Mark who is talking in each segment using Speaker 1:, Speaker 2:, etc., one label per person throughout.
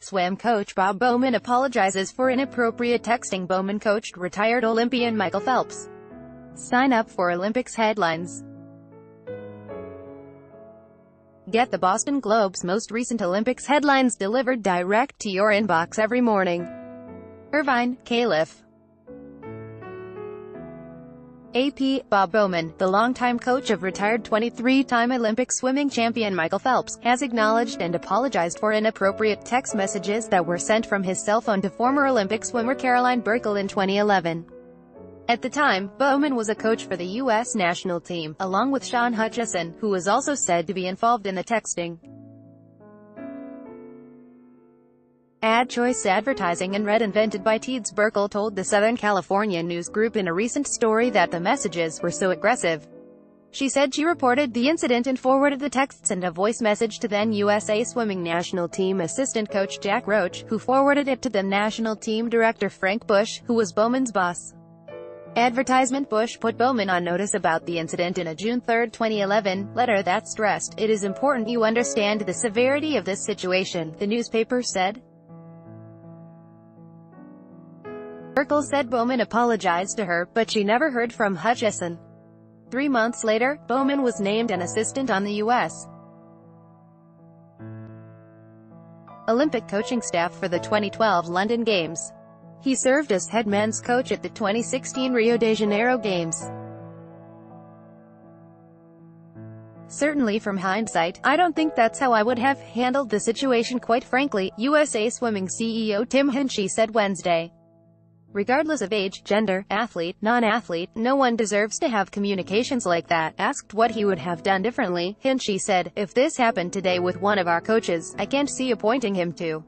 Speaker 1: Swam coach Bob Bowman apologizes for inappropriate texting. Bowman coached retired Olympian Michael Phelps. Sign up for Olympics headlines. Get the Boston Globe's most recent Olympics headlines delivered direct to your inbox every morning. Irvine, Caliph. AP, Bob Bowman, the longtime coach of retired 23-time Olympic swimming champion Michael Phelps, has acknowledged and apologized for inappropriate text messages that were sent from his cell phone to former Olympic swimmer Caroline Burkle in 2011. At the time, Bowman was a coach for the U.S. national team, along with Shawn Hutchison, who was also said to be involved in the texting. Ad choice advertising and red invented by Teeds. Burkle told the Southern California News Group in a recent story that the messages were so aggressive. She said she reported the incident and forwarded the texts and a voice message to then USA Swimming national team assistant coach Jack Roach, who forwarded it to the national team director Frank Bush, who was Bowman's boss. Advertisement. Bush put Bowman on notice about the incident in a June 3, 2011, letter that stressed, "It is important you understand the severity of this situation," the newspaper said. Burkle said Bowman apologized to her, but she never heard from Hutchison. 3 months later, Bowman was named an assistant on the U.S. Olympic coaching staff for the 2012 London Games. He served as head men's coach at the 2016 Rio de Janeiro Games. "Certainly from hindsight, I don't think that's how I would have handled the situation, quite frankly," USA Swimming CEO Tim Hinchey said Wednesday. Regardless of age, gender, athlete, non-athlete, no one deserves to have communications like that. Asked what he would have done differently, Hinchey said, "If this happened today with one of our coaches, I can't see appointing him to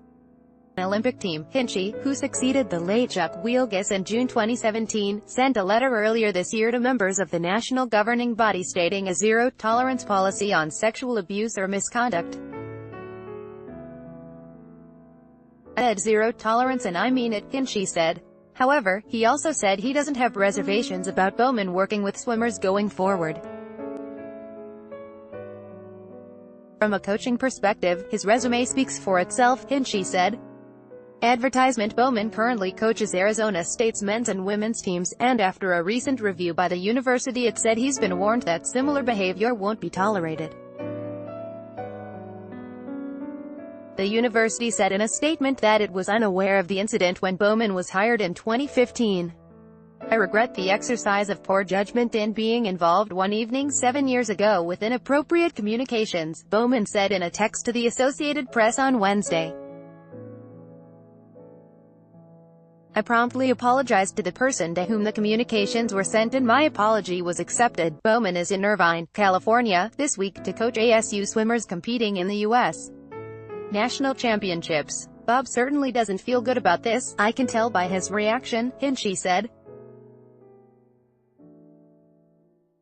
Speaker 1: an Olympic team." Hinchey, who succeeded the late Chuck Wielgus in June 2017, sent a letter earlier this year to members of the national governing body stating a zero-tolerance policy on sexual abuse or misconduct. "I said zero tolerance and I mean it," Hinchey said. However, he also said he doesn't have reservations about Bowman working with swimmers going forward. "From a coaching perspective, his resume speaks for itself," Hinchey said. Advertisement. Bowman currently coaches Arizona State's men's and women's teams, and after a recent review by the university it said he's been warned that similar behavior won't be tolerated. The university said in a statement that it was unaware of the incident when Bowman was hired in 2015. "I regret the exercise of poor judgment in being involved one evening 7 years ago with inappropriate communications," Bowman said in a text to the Associated Press on Wednesday. "I promptly apologized to the person to whom the communications were sent and my apology was accepted." Bowman is in Irvine, California, this week to coach ASU swimmers competing in the U.S. National Championships. "Bob certainly doesn't feel good about this, I can tell by his reaction," Hinchey said.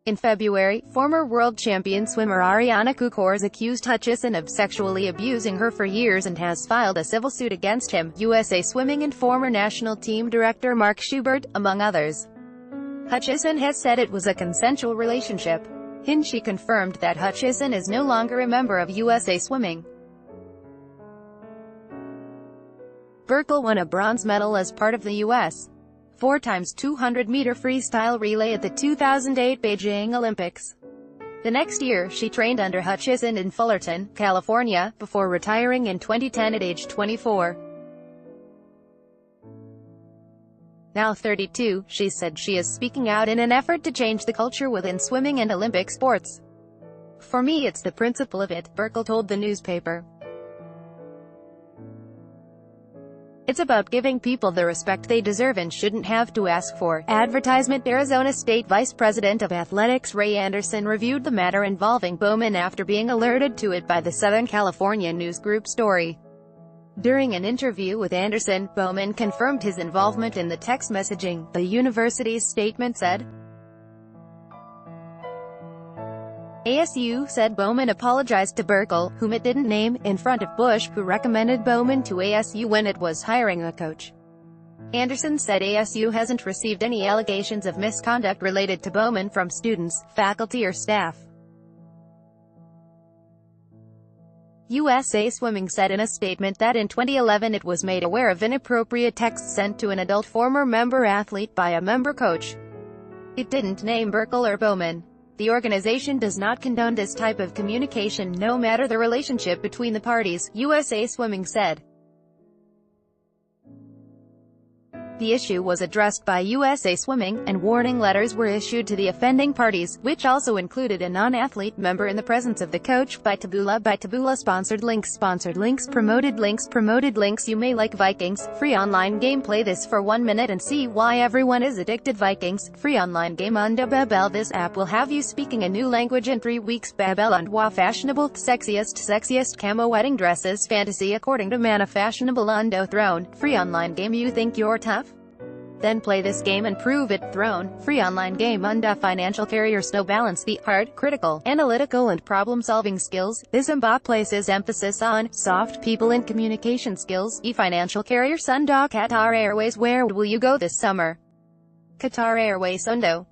Speaker 1: In February, former world champion swimmer Ariana Kukors accused Hutchison of sexually abusing her for years and has filed a civil suit against him, USA Swimming and former national team director Mark Schubert, among others. Hutchison has said it was a consensual relationship. Hinchey confirmed that Hutchison is no longer a member of USA Swimming. Burkle won a bronze medal as part of the U.S. 4x200-meter freestyle relay at the 2008 Beijing Olympics. The next year, she trained under Hutchison in Fullerton, California, before retiring in 2010 at age 24. Now 32, she said she is speaking out in an effort to change the culture within swimming and Olympic sports. "For me it's the principle of it," Burkle told the newspaper. "It's about giving people the respect they deserve and shouldn't have to ask for." Advertisement. Arizona State Vice President of Athletics Ray Anderson reviewed the matter involving Bowman after being alerted to it by the Southern California News Group story. During an interview with Anderson, Bowman confirmed his involvement in the text messaging, the university's statement said. ASU said Bowman apologized to Burkle, whom it didn't name, in front of Bush, who recommended Bowman to ASU when it was hiring a coach. Anderson said ASU hasn't received any allegations of misconduct related to Bowman from students, faculty or staff. USA Swimming said in a statement that in 2011 it was made aware of inappropriate texts sent to an adult former member athlete by a member coach. It didn't name Burkle or Bowman. The organization does not condone this type of communication no matter the relationship between the parties, USA Swimming said. The issue was addressed by USA Swimming, and warning letters were issued to the offending parties, which also included a non-athlete member in the presence of the coach. By Taboola sponsored links, promoted links. You may like Vikings. Free online game. Play this for 1 minute and see why everyone is addicted. Vikings. Free online game on Babel. This app will have you speaking a new language in 3 weeks. Babel and fashionable, sexiest camo wedding dresses, fantasy according to man, a fashionable undo throne. Free online game. You think you're tough? Then play this game and prove it. Throne. Free online game under financial carriers. No balance the hard, critical, analytical and problem-solving skills. This MBA places emphasis on soft people and communication skills. Financial carrier Qatar Airways. Where will you go this summer? Qatar Airways Undo.